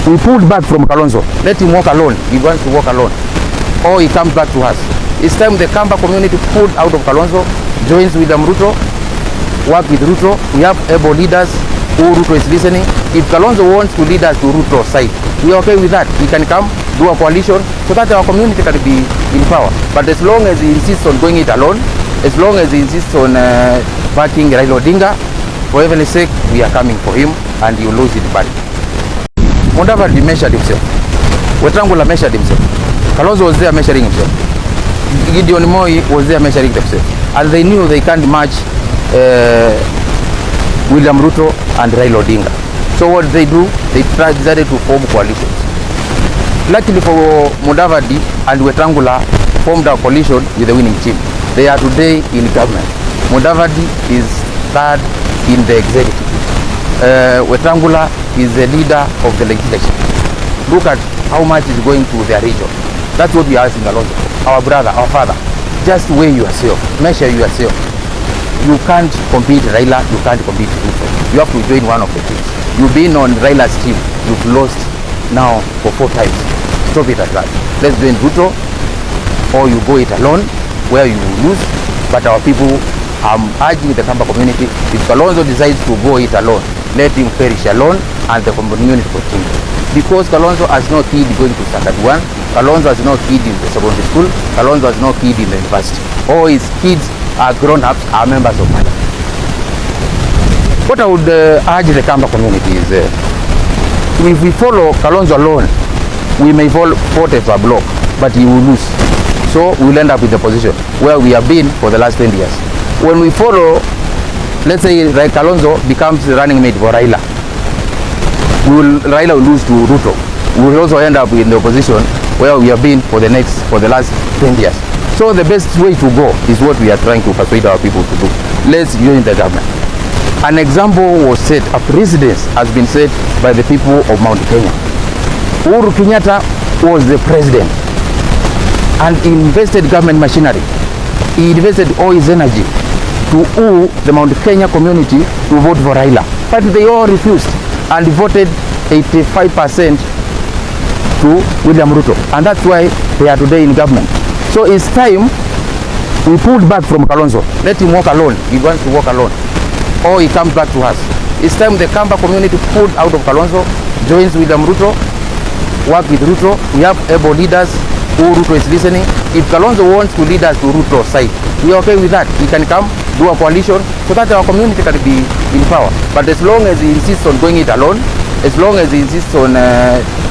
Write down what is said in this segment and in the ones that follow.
we pulled back from Kalonzo. Let him walk alone. He wants to walk alone. Or he comes back to us. It's time the Kamba community pulled out of Kalonzo, joins with Ruto, work with Ruto. We have able leaders who Ruto is listening. If Kalonzo wants to lead us to Ruto's side, we are okay with that. He can come, do a coalition, so that our community can be in power. But as long as he insists on doing it alone, as long as he insists on backing Raila Odinga, for heaven's sake, we are coming for him, and he will lose it badly. Mudavadi measured himself. Wetangula measured himself. Kalonzo was there measuring himself. Gideon Moi was there measuring themselves. And they knew they can't match William Ruto and Raila Odinga. So what they do, they decided to form coalitions. Luckily for Mudavadi and Wetangula formed a coalition with the winning team. They are today in government. Mudavadi is third in the executive. Wetangula is the leader of the legislature. Look at how much is going to their region. That's what we are asking Kalonzo, our brother, our father. Just weigh yourself, measure yourself. You can't compete Raila, you can't compete Ruto. You have to join one of the teams. You've been on Raila's team, you've lost now for 4 times. Stop it at that. Let's join Ruto, or you go it alone, where you lose. But our people, I'm urging the Kamba community, if Kalonzo decides to go it alone, let him perish alone and the community continue. Because Kalonzo has no kid going to standard 1, Kalonzo has no kid in the secondary school, Kalonzo has no kid in the university. All his kids are grown-ups, are members of parliament. What I would urge the Kamba community is, if we follow Kalonzo alone, we may fall as a block, but he will lose. So we'll end up with the position where we have been for the last 20 years. When we follow, let's say Kalonzo becomes the running mate for Raila, Raila will lose to Ruto. We will also end up in the opposition where we have been for the last 20 years. So the best way to go is what we are trying to persuade our people to do. Let's join the government. An example was set, a precedence has been set by the people of Mount Kenya. Uhuru Kenyatta was the president and he invested government machinery. He invested all his energy to woo the Mount Kenya community to vote for Raila. But they all refused and voted 85% to William Ruto. And that's why they are today in government. So it's time we pulled back from Kalonzo. Let him walk alone. He wants to walk alone. Or he comes back to us. It's time the Kamba community pulled out of Kalonzo, joins William Ruto, work with Ruto. We have able leaders who Ruto is listening. If Kalonzo wants to lead us to Ruto's side, we are okay with that. He can come, do a coalition, so that our community can be in power. But as long as he insists on doing it alone, as long as he insists on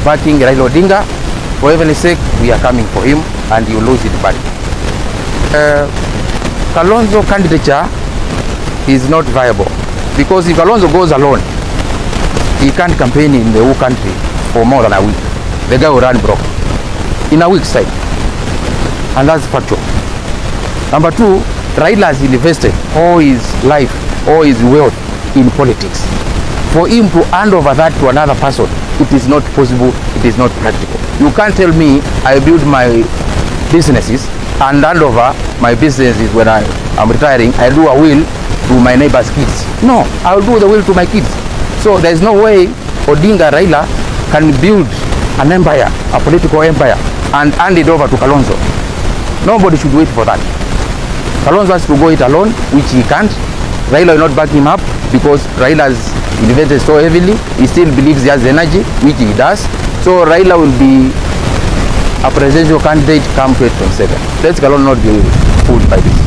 backing Raila Odinga, for heaven's sake, we are coming for him and he will lose it badly. Kalonzo candidature is not viable because if Kalonzo goes alone, he can't campaign in the whole country for more than a week. The guy will run broke in a week's time, and that's factual. Number 2, Raila has invested all his life, all his wealth in politics. For him to hand over that to another person, it is not possible, it is not practical. You can't tell me I build my businesses and hand over my businesses when I'm retiring. I do a will to my neighbor's kids. No, I will do the will to my kids. So there's no way Odinga Raila can build an empire, a political empire, and hand it over to Kalonzo. Nobody should wait for that. Kalonzo has to go it alone, which he can't. Raila will not back him up because Raila has invested so heavily. He still believes he has energy, which he does. So Raila will be a presidential candidate come 2027. Let's Kalonzo not be fooled by this.